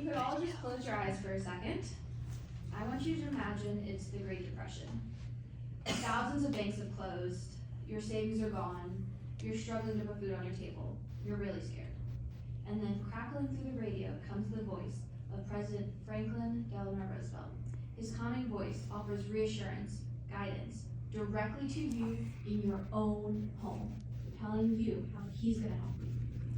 could all just close your eyes for a second, I want you to imagine it's the Great Depression. Thousands of banks have closed, your savings are gone, you're struggling to put food on your table, you're really scared. And then crackling through the radio comes the voice of President Franklin Delano Roosevelt. His calming voice offers reassurance, guidance, directly to you in your own home, telling you how he's gonna help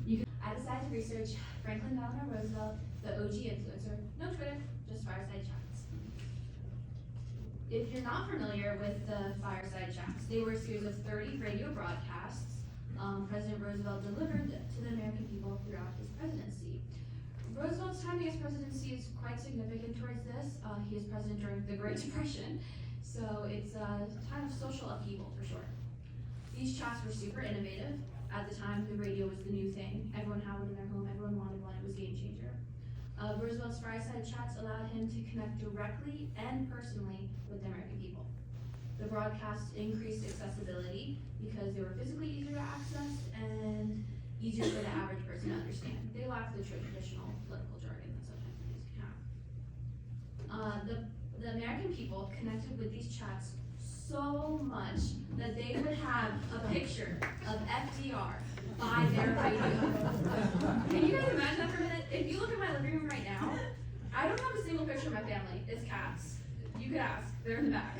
you. I decided to research Franklin Delano Roosevelt, the OG influencer, no Twitter, just Fireside Chats. If you're not familiar with the Fireside Chats, they were a series of 30 radio broadcasts President Roosevelt delivered to the American people throughout his presidency. Roosevelt's timing as presidency is quite significant towards this. He is president during the Great Depression, so it's a time of social upheaval for sure. These chats were super innovative. At the time, the radio was the new thing. Everyone had one in their home, everyone wanted one, it was a game changer. Roosevelt's Fireside Chats allowed him to connect directly and personally with the American people. The broadcasts increased accessibility because they were physically easier to access and easier for the average person to understand. They lacked the traditional political jargon that sometimes news can have. The American people connected with these chats so much that they would have a picture of FDR by their radio. Can you guys imagine that for a minute? If you look at my living room right now, I don't have a single picture of my family. It's cats. You could ask. They're in the back.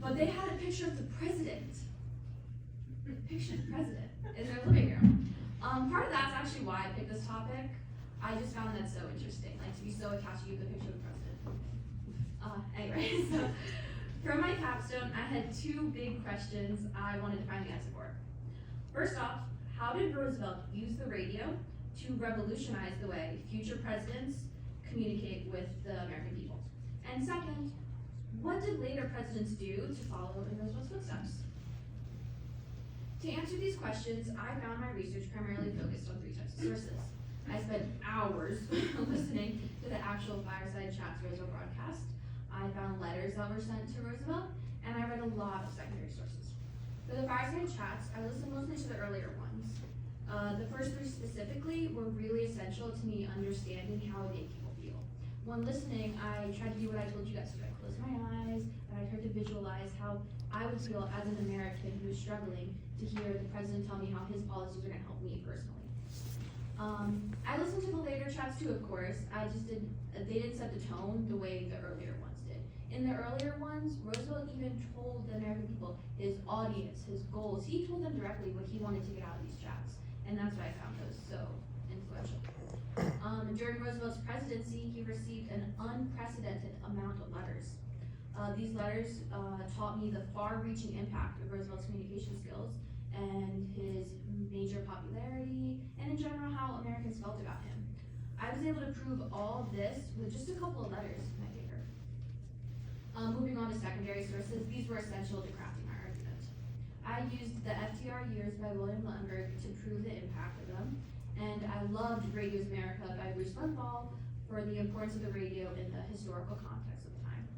But they had a picture of the president. In their living room. Part of that's actually why I picked this topic. I just found that so interesting, like to be so attached to the picture of the president. Anyway, so from my capstone, I had two big questions I wanted to find the answer for. First off, how did Roosevelt use the radio to revolutionize the way future presidents communicate with the American people? And second, what did later presidents do to follow in Roosevelt's footsteps? To answer these questions, I found my research primarily focused on three types of sources. I spent hours listening to the actual Fireside Chats Roosevelt broadcast. I found letters that were sent to Roosevelt, and I read a lot of secondary sources. For the Fireside Chats, I listened mostly to the earlier ones. The first three specifically were really essential to me understanding how it made people feel. When listening, I tried to do what I told you guys to do. I closed my eyes, and I tried to visualize how I would feel as an American who was struggling to hear the president tell me how his policies are going to help me personally. I listened to the later chats too, of course. They didn't set the tone the way the earlier ones did. In the earlier ones, Roosevelt even told the American people his audience, his goals. He told them directly what he wanted to get out of these chats, and that's why I found those so influential. During Roosevelt's presidency, he received an unprecedented amount of letters. These letters taught me the far-reaching impact of Roosevelt's communication skills and his major popularity, and in general how Americans felt about him. I was able to prove all of this with just a couple of letters in my paper. Moving on to secondary sources, these were essential to crafting my argument. I used the FDR Years by William Lundberg to prove the impact of them, and I loved Radio's America by Bruce Limbaugh for the importance of the radio in the historical context of the time.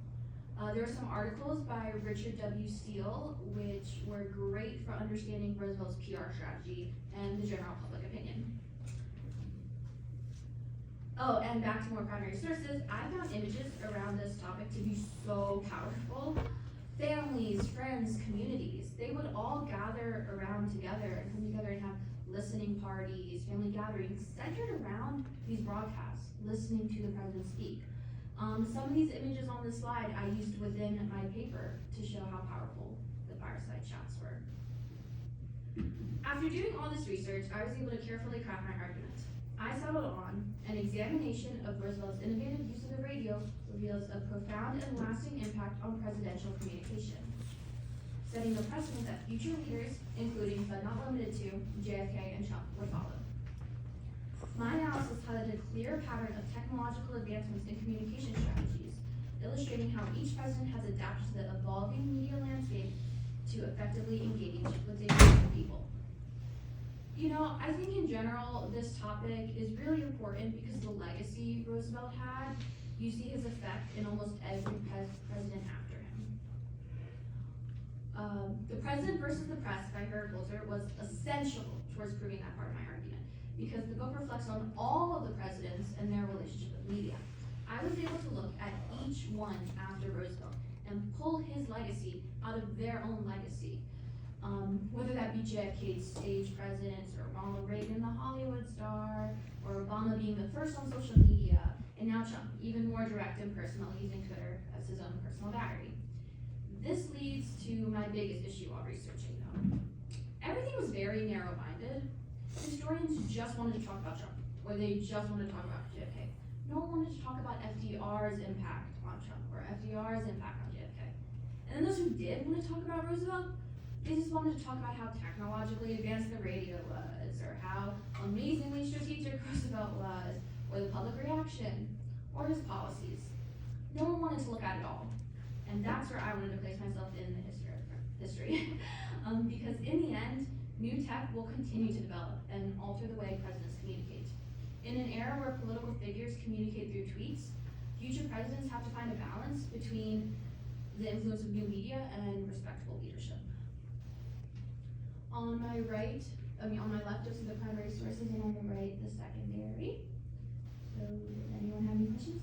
There were some articles by Richard W. Steele, which were great for understanding Roosevelt's PR strategy and the general public opinion. Oh, and back to more primary sources, I found images around this topic to be so powerful. Families, friends, communities, they would all gather around together and come together and have listening parties, family gatherings centered around these broadcasts, listening to the president speak. Some of these images on this slide I used within my paper to show how powerful the Fireside Chats were. After doing all this research, I was able to carefully craft my argument. I settled on an examination of Roosevelt's innovative use of the radio reveals a profound and lasting impact on presidential communication, setting the precedent that future leaders, including but not limited to JFK and Trump, would follow. My analysis highlighted a clear pattern of technological advancements in communication strategies, illustrating how each president has adapted to the evolving media landscape to effectively engage with the American people. You know, I think in general, this topic is really important because the legacy Roosevelt had, you see his effect in almost every president after him. The President versus the Press by Herb Walter was essential towards proving that part of my argument, because the book reflects on all of the presidents and their relationship with media. I was able to look at each one after Roosevelt and pull his legacy out of their own legacy. Whether that be JFK's stage presence, or Ronald Reagan, the Hollywood star, or Obama being the first on social media, and now Trump, even more direct and personal, using Twitter as his own personal battery. This leads to my biggest issue while researching though. Everything was very narrow-minded. Historians just wanted to talk about Trump, or they just wanted to talk about JFK. No one wanted to talk about FDR's impact on Trump, or FDR's impact on JFK. And then those who did want to talk about Roosevelt, they just wanted to talk about how technologically advanced the radio was, or how amazingly strategic Roosevelt was, or the public reaction, or his policies. No one wanted to look at it all. And that's where I wanted to place myself in the history. Because in the end, new tech will continue to develop and alter the way presidents communicate. In an era where political figures communicate through tweets, future presidents have to find a balance between the influence of new media and respectful leadership. On my left, you'll see the primary sources, and on the right, the secondary. So, does anyone have any questions?